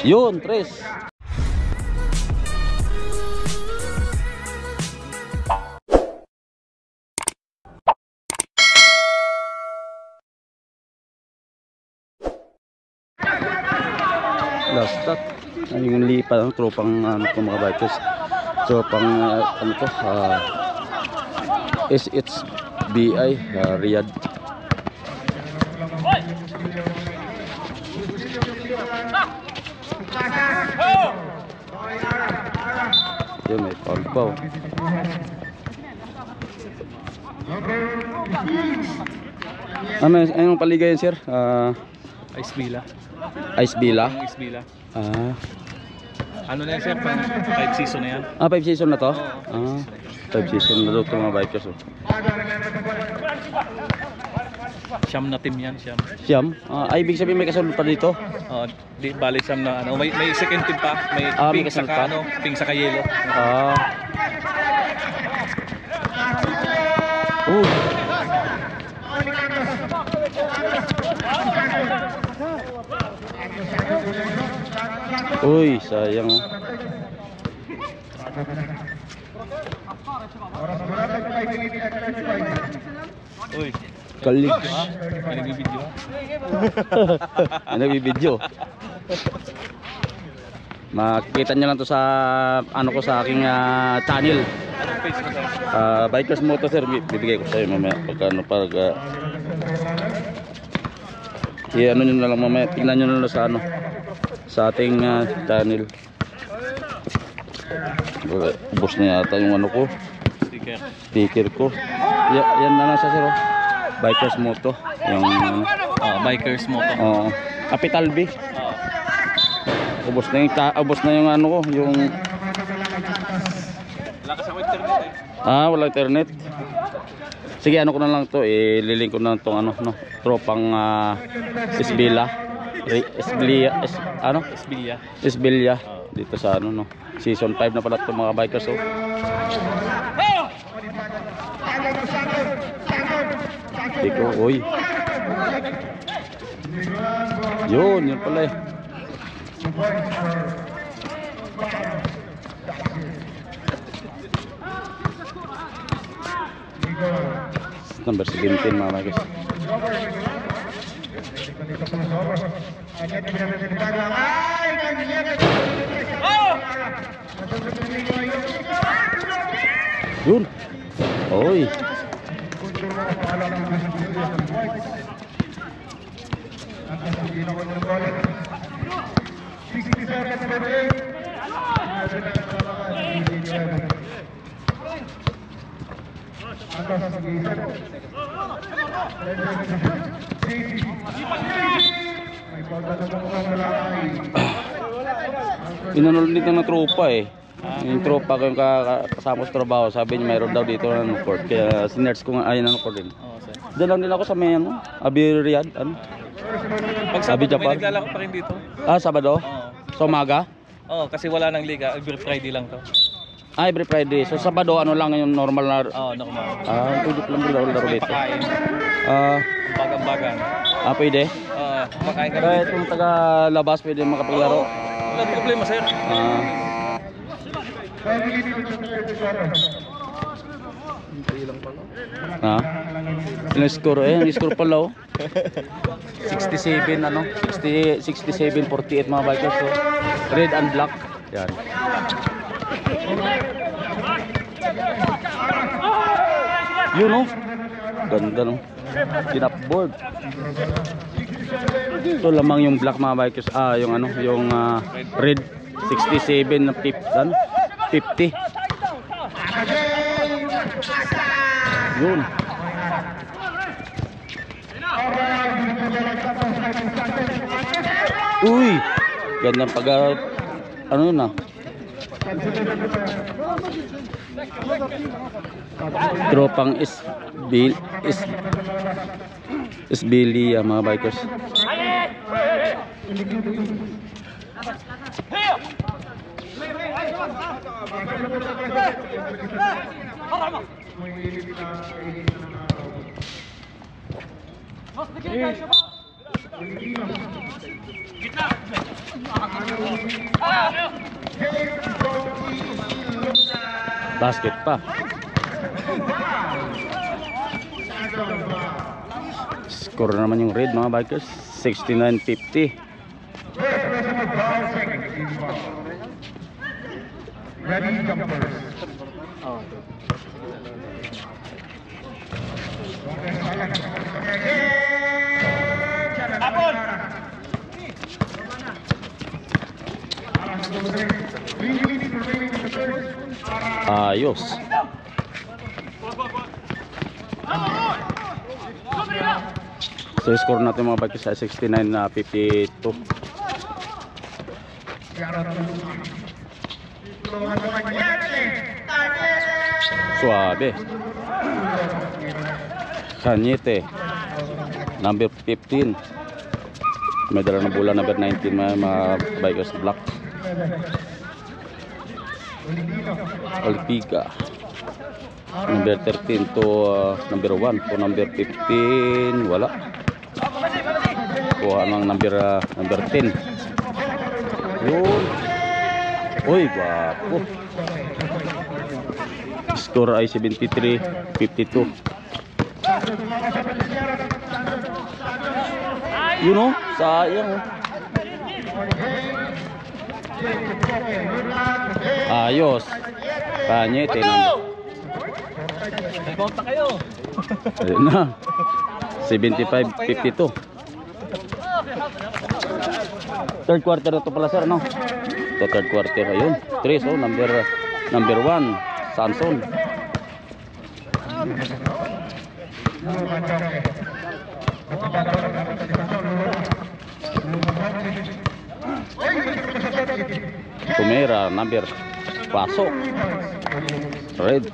Yun, tres. Last stop. Yung lipa ng tropang ano to mga bikers. Tropang ano to, SHBI Riyadh. Yun, may pagbaw. Anong paligayan sir? Ice Villa. Ice Villa? Ice Villa. Ano na yan sir? 5 season na yan. 5 season na to? 5 season na to mga bikers. Siyam na team yan, siyam. Siyam? Ibig sabihin may kasunod pa dito? Di bali siyam na ano, may second team pa, may pink sa ano, pink sa yellow. Uy, sayang. Uy, Kaligs. may nagbibideo. May nagbibideo. Makikita nyo lang to sa ano ko sa aking channel. Anong page mo sir? Bikers Moto sir, bibigay ko sa iyo mamaya pagka ano ano nyo na lang mamaya, tingnan nyo na lang sa ano sa ating channel. Ubos na yata yung ano ko, sticker ko. Yan na lang sa sir, Bikers Moto, yung Bikers Moto. Capital B. Ubos na yung ano ko, yung Wala kasi ako internet wala internet. Sige, ano ko na lang to, ililink ko na tong ano, no, tropang Isbilla. Isbilla dito sa ano, no. Season 5 na pala itong mga bikers, Iko, oy. Yun pala Number 17 mga bikers. Yun. Oy. Inanol dito ng tropa yung tropa ko yung kasama sa trabaho, sabi niya mayroon daw dito ng court, kaya sinerge ko nga ayun ng court din. Diyan lang din ako sa may ano, Abi Riyadh, ano? Pag Abi Sabado Japan. may naglalako pa rin dito. Sabado? Sa umaga? Kasi wala nang liga, every Friday lang to. Every Friday. So Sabado ano lang yung normal na? Normal. Pwede lang laro dito. Pagkain. Bagan-bagan. Pwede? Makain ka Kahit dito. kung taga-labas pwede makapaglaro? Walang problema sir. Ilang score yung score pala 67 ano, 67-48 mga bikers, red and black. Yan. Yun ganda pinapboard. Ito lamang yung black mga bikers, yung ano, yung red 67 na 50. Yun. Uy, ganda pag ano na. Tropang Isbili mga bikers. Basket pa. Score na naman yung red mga bikers. 69-50. Ready, jumpers. Ayos. So score natin mga bikers sa 69-52. Suabe. Cañete. Number 15. May dala ng bola number 19 mga bikers black. Olpiga. Number 13 to number 1 to number 15 wala. Kuha ng number 10. Yun. Uy, bapo. Score ay 73-52. Yun o, sayang o. Ayos. Cañete na. Nag-count na kayo. Ayun na. 75-52. Third quarter na ito pala sir, no? Ito third quarter. Ayun. 3, so number 1, Sanson. Tumera, number pasok. Red.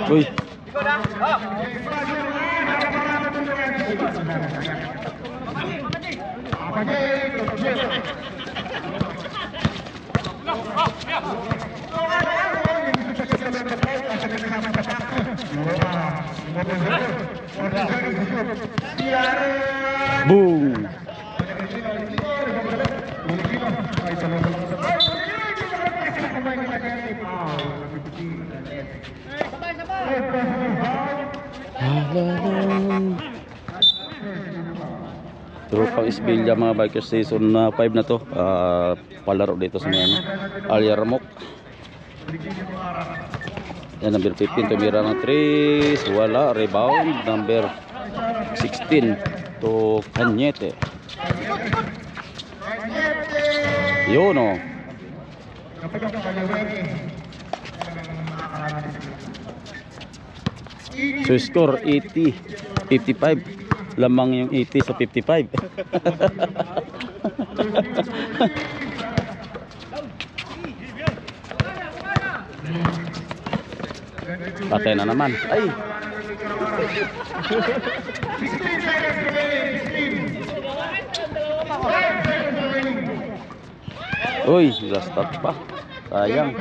Uy. Boom. Tropang Isbilya mga bikers, season 5 na to. Palaro dito sa mga Alyarmok. Yan, number 15 tumira ng 3, wala. Rebound number 16 to Cañete. Yun o. So score 80-55. Lamang yung 80 sa 55. Patay na naman. Ay. Uy, last stop pa. Sayang.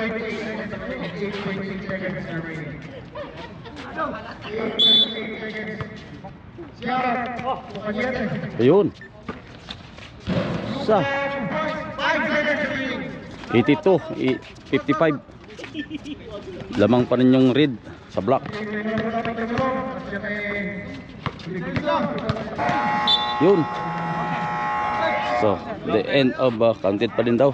Ayun. Sa 82, 55. Lamang pa rin yung red sa black. Yun. So, the end of counted pa rin daw.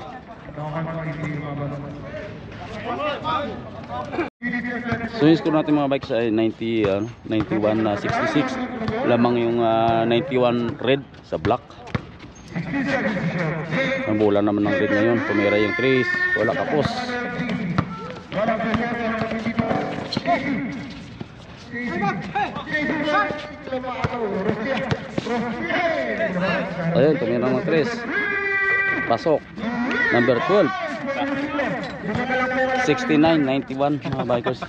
So yung score natin mga bikes ay 91-66. Lamang yung 91 red sa black. Ang bola naman ng red ngayon. Tumira yung Chris. Wala kapos. Ayun, tumira ng Chris. Pasok. Number 12. 69-91 mga bikers.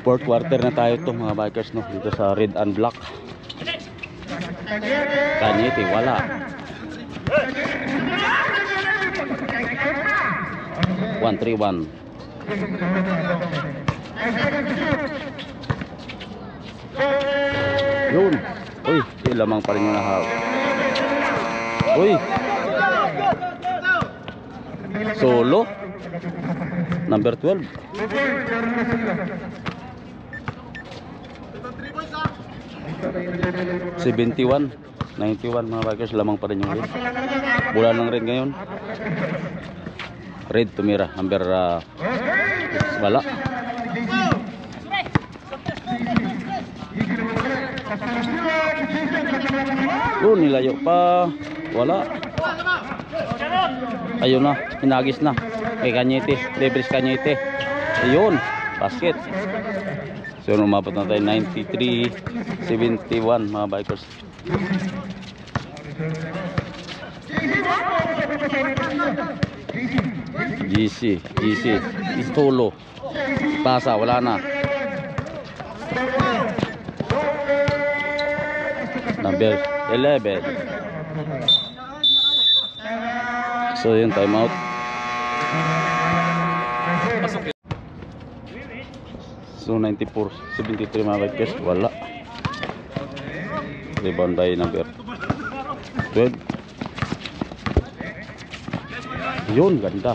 Fourth quarter na tayo to mga bikers, no, dito sa red and black. Cañete wala. 131. Yun. Uy, lamang pa rin yung nahawak. Uy. Solo. Number 12. 71, 91 mga bikers, lamang pa rin yung red. Bola ng red ngayon. Red tumira, number wala. Nilayo pa. Wala. Ayun na, hinagis na. Kay Cañete, Debris Cañete. Ayun, basket. So umabot na tayo 93-71 mga bikers. GC Istolo. Pasa, wala na. Number 11. So yun, time out. So 94-73 mga bikers, wala. Rebound by number 12. Yun, ganda.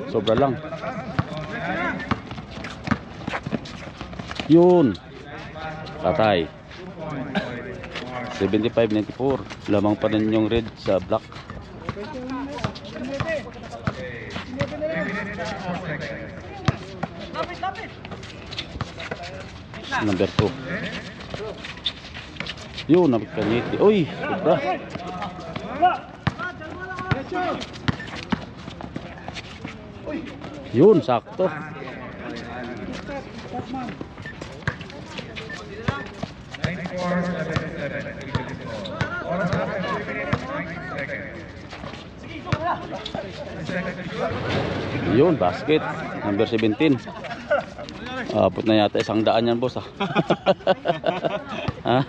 Sobra lang. Yun. Patay. 75-94. Lamang pa rin yung red sa black. Number 2. Yun, nabit Cañete. Uy, sobra. Yun, sakto. Yun, basket. Number 17. Abot na yata 100 yan, boss. Ha?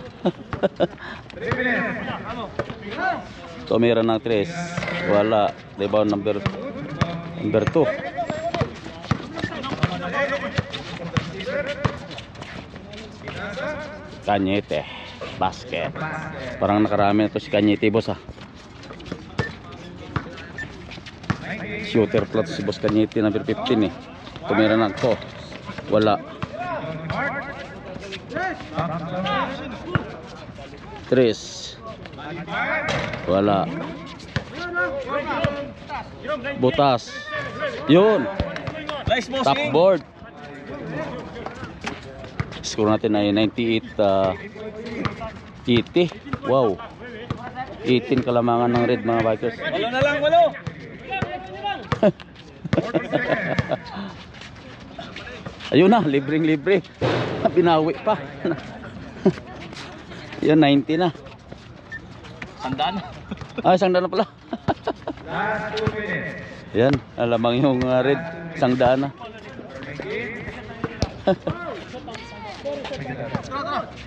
Tumira ng 3. Wala. Rebound number 2. Cañete. Basket. Parang nakarami na to si Cañete, boss. Shooter plot si boss Cañete, number 15 eh. Tumira ng 2. Wala. 3. Wala. Butas. Yun. Top board. Score natin ay 98-80. Wow. 18 kalamangan ng red mga bikers. Walo na lang, walo. Ayun na, libreng-libre. Binawi pa. Yan, 90 na. Sandaan. Sangdaan na pala. Yan, alamang yung red. Sangdaan na.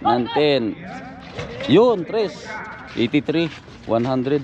19. Yun, 3. 83. 100.